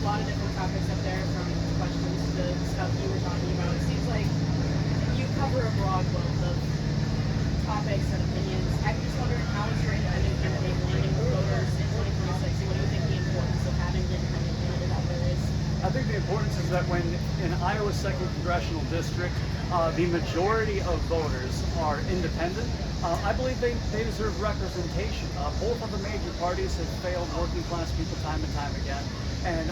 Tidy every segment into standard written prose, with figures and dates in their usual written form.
lot of different topics up there, from questions to stuff you were talking about. It seems like you cover a broad wealth of topics and opinions. I'm just wondering, how is your independent candidate landing with voters in 2026? What do you think the importance of having an independent candidate out there is? I think the importance is that when in Iowa's 2nd Congressional District, the majority of voters are independent, I believe they deserve representation. Both of the major parties have failed working class people time and time again. And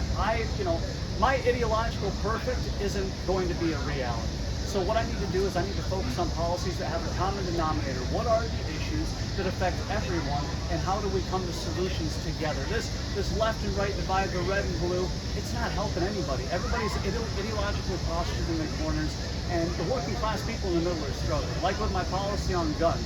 my ideological perfect isn't going to be a reality. So what I need to do is I need to focus on policies that have a common denominator. What are the issues that affect everyone, and how do we come to solutions together? This left and right divide, the red and blue, it's not helping anybody. Everybody's ideologically postured in their corners, and the working class people in the middle are struggling. Like with my policy on guns,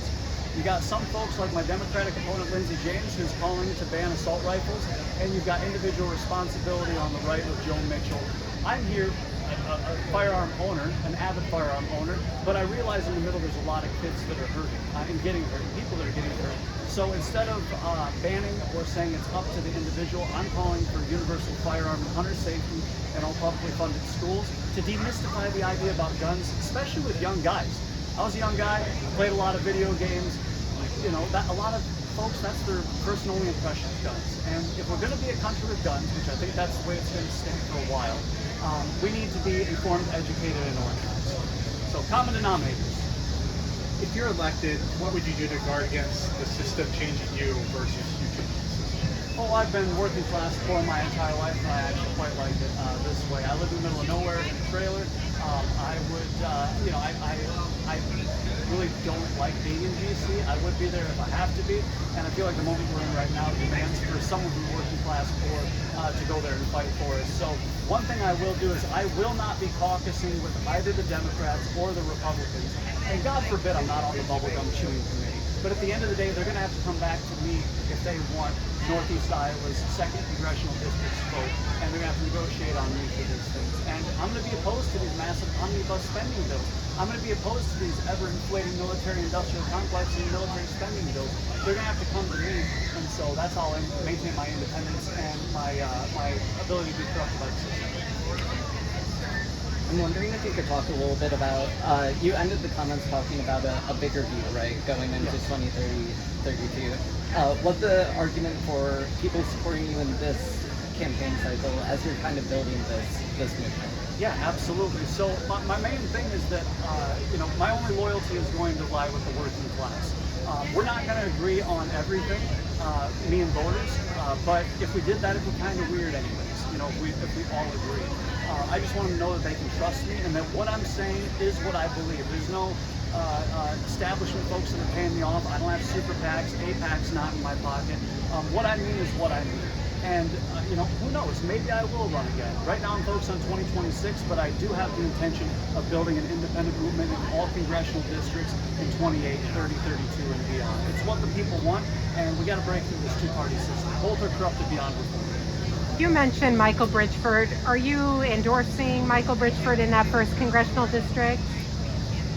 you got some folks like my Democratic opponent Lindsey James, who's calling to ban assault rifles, and you've got individual responsibility on the right with Joe Mitchell. I'm here, a firearm owner, an avid firearm owner, but I realize in the middle there's a lot of kids that are hurting and getting hurt, people that are getting hurt. So instead of banning or saying it's up to the individual, I'm calling for universal firearm and hunter safety in all publicly funded schools to demystify the idea about guns, especially with young guys. I was a young guy, played a lot of video games. A lot of folks, that's their first and only impression of guns. And if we're going to be a country with guns, which I think that's the way it's going to stay for a while, we need to be informed, educated, and organized. So common denominators. If you're elected, what would you do to guard against the system changing you versus you changing the system? Oh, I've been working class for my entire life, and I actually quite like it this way. I live in the middle of nowhere in a trailer. I would, I really don't like being in DC. I would be there if I have to be, and I feel like the moment we're in right now demands for someone from the working class poor to go there and fight for us. So one thing I will do is I will not be caucusing with either the Democrats or the Republicans. And God forbid I'm not on the bubblegum chewing committee. But at the end of the day, they're going to have to come back to me if they want Northeast Iowa's 2nd Congressional District's vote, and they're going to have to negotiate on me for these things. And I'm going to be opposed to these massive omnibus spending bills. I'm going to be opposed to these ever-inflating military-industrial complex and military spending bills. They're going to have to come to me, and so that's how I maintain my independence and my ability to be corrupted by the system. I'm wondering if you could talk a little bit about, you ended the comments talking about a bigger view, right, going into 2032. What's the argument for people supporting you in this campaign cycle as you're kind of building this movement? Yeah, absolutely. So my main thing is that, my only loyalty is going to lie with the working class. We're not going to agree on everything, me and voters, but if we did that, it'd be kind of weird anyways, if we all agree. I just want them to know that they can trust me and that what I'm saying is what I believe. There's no establishment folks that are paying me off. I don't have super PACs, APACs not in my pocket. What I mean is what I mean. And, who knows, maybe I will run again. Right now I'm focused on 2026, but I do have the intention of building an independent movement in all congressional districts in 28, 30, 32, and beyond. It's what the people want, and we got to break through this two-party system. Both are corrupted beyond reform. You mentioned Michael Bridgeford. Are you endorsing Michael Bridgeford in that 1st Congressional District?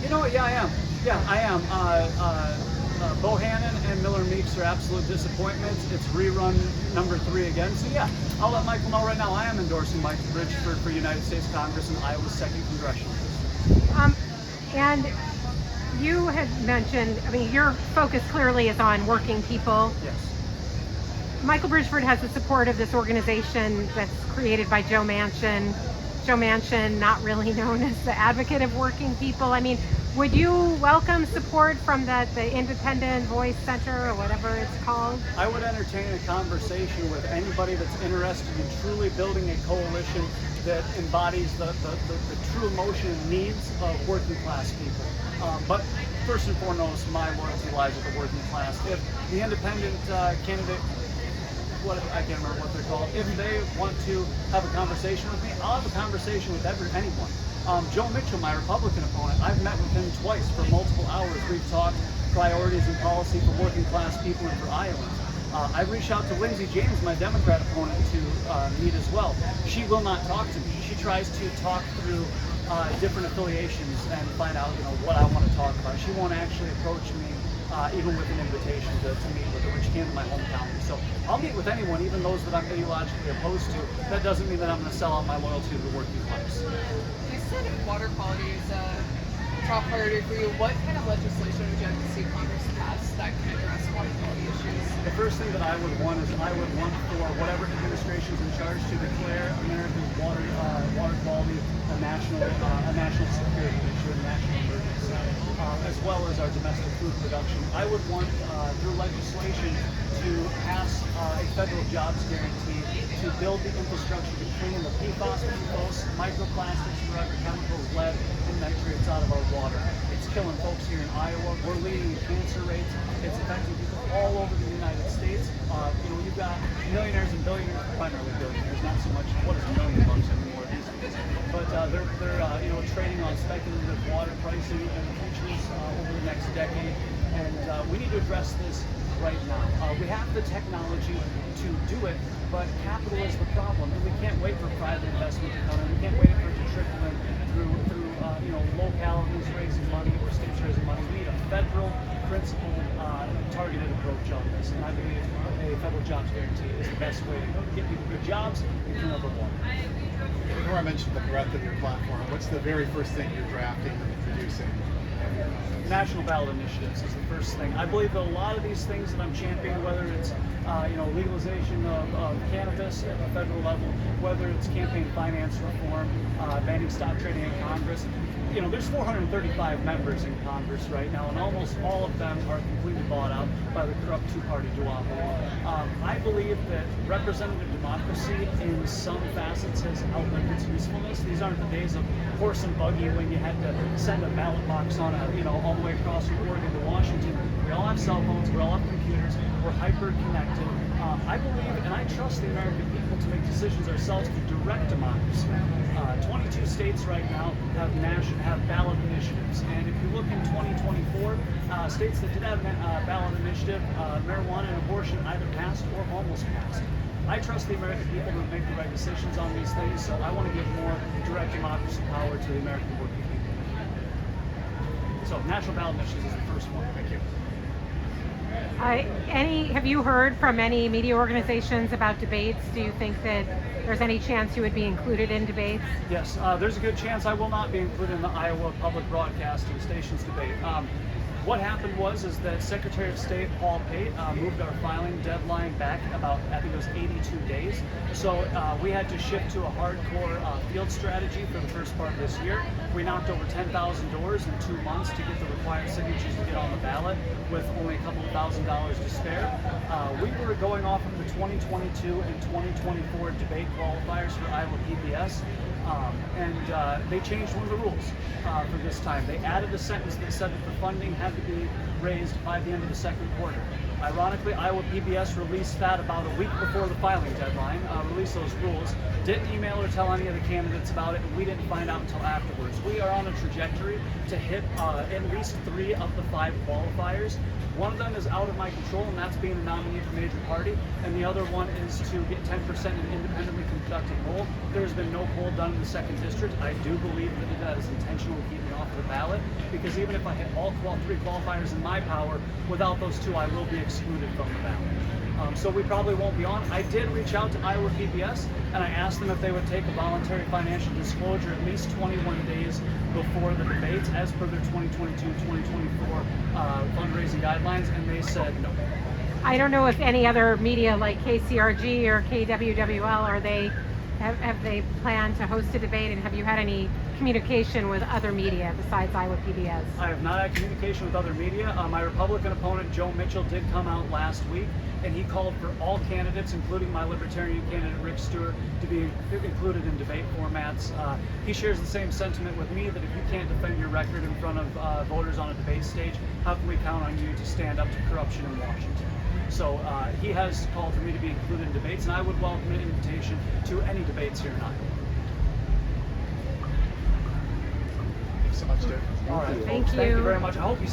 Yeah, I am. Yeah, I am. Bohannon and Miller Meeks are absolute disappointments. It's rerun number 3 again. So yeah, I'll let Michael know right now I am endorsing Michael Bridgeford for United States Congress in Iowa's 2nd Congressional District. And you had mentioned, your focus clearly is on working people. Yes. Michael Bridgeford has the support of this organization that's created by Joe Manchin. Joe Manchin, not really known as the advocate of working people. Would you welcome support from the Independent Voice Center or whatever it's called? I would entertain a conversation with anybody that's interested in truly building a coalition that embodies the true emotion and needs of working class people. But first and foremost, my loyalty lies with the working class. If the independent candidate, I can't remember what they're called, if they want to have a conversation with me, I'll have a conversation with anyone. Joe Mitchell, my Republican opponent, I've met with him twice for multiple hours. We've talked priorities and policy for working class people and for Iowans. I reached out to Lindsey James, my Democrat opponent, to meet as well. She will not talk to me. She tries to talk through different affiliations and find out what I want to talk about. She won't actually approach me even with an invitation to meet with her when she came to my hometown. So I'll meet with anyone, even those that I'm ideologically opposed to. That doesn't mean that I'm going to sell out my loyalty to the working class. You said water quality is a top priority for you. What kind of legislation would you like to see Congress pass that can address water quality issues? The first thing that I would want is I would want for whatever administration is in charge to declare America's water quality a national security issue, a national emergency, as well as our domestic food production. I would want through legislation to pass a federal jobs guarantee to build the infrastructure to clean the PFAS, microplastics, forever chemicals, lead, and nitrates out of our water. It's killing folks here in Iowa. We're leading in cancer rates. It's affecting people all over the United States. You've got millionaires and billionaires, primarily billionaires, not so much what is $1 million anymore these days. But they're trading on speculative water pricing and futures over the next decade. And we need to address this right now. We have the technology to do it, but capital is the problem, and we can't wait for private investment to come in. We can't wait for it to trickle in through localities raising money or states raising money. We need a federal principled, targeted approach on this, and I believe a federal jobs guarantee is the best way to get people good jobs and clean up our water. Before I mentioned the breadth of your platform, what's the very first thing you're drafting and producing? National ballot initiatives is the first thing. I believe that a lot of these things that I'm championing, whether it's legalization of cannabis at the federal level, whether it's campaign finance reform, banning stock trading in Congress. There's 435 members in Congress right now, and almost all of them are completely bought out by the corrupt two-party duopoly. I believe that representative democracy in some facets has outlived its usefulness. These aren't the days of horse and buggy when you had to send a ballot box on all the way across from Oregon to Washington. We all have cell phones, we all have computers, we're hyper-connected. I believe and I trust the American people to make decisions ourselves through direct democracy. 22 states right now have ballot initiatives, and if you look in 2024, states that did have a ballot initiative, marijuana and abortion either passed or almost passed. I trust the American people to make the right decisions on these things, so I want to give more direct democracy power to the American working people. So national ballot initiatives is the first one. Thank you. Have you heard from any media organizations about debates? Do you think that there's any chance you would be included in debates? Yes, there's a good chance I will not be included in the Iowa Public Broadcasting Station's debate. What happened was that Secretary of State Paul Pate moved our filing deadline back about, I think it was 82 days. So we had to shift to a hardcore field strategy for the first part of this year. We knocked over 10,000 doors in 2 months to get the required signatures to get on the ballot with only a couple of $1,000s to spare. We were going off of the 2022 and 2024 debate qualifiers for Iowa PBS. They changed one of the rules for this time. They added a sentence that said that the funding had to be raised by the end of the second quarter. Ironically, Iowa PBS released that about a week before the filing deadline, released those rules, didn't email or tell any of the candidates about it, and we didn't find out until afterwards. We are on a trajectory to hit at least 3 of the 5 qualifiers. One of them is out of my control, and that's being a nominee for major party, and the other one is to get 10% in independently conducted poll. There's been no poll done in the 2nd District. I do believe that is intentional to keep me off the ballot, because even if I hit all 3 qualifiers in my power, without those 2, I will be excluded from the ballot. So we probably won't be on. I did reach out to Iowa PBS, and I asked them if they would take a voluntary financial disclosure at least 21 days before the debates, as per their 2022-2024 fundraising guidelines, and they said no. I don't know if any other media like KCRG or KWWL have they planned to host a debate, and have you had any communication with other media besides Iowa PBS? I have not had communication with other media. My Republican opponent, Joe Mitchell, did come out last week, and he called for all candidates, including my Libertarian candidate, Rick Stewart, to be included in debate formats. He shares the same sentiment with me that if you can't defend your record in front of voters on a debate stage, how can we count on you to stand up to corruption in Washington? So he has called for me to be included in debates, and I would welcome an invitation to any debates here in Iowa. Thanks so much, Dave. All right, Thank folks, you. Thank you very much. I hope you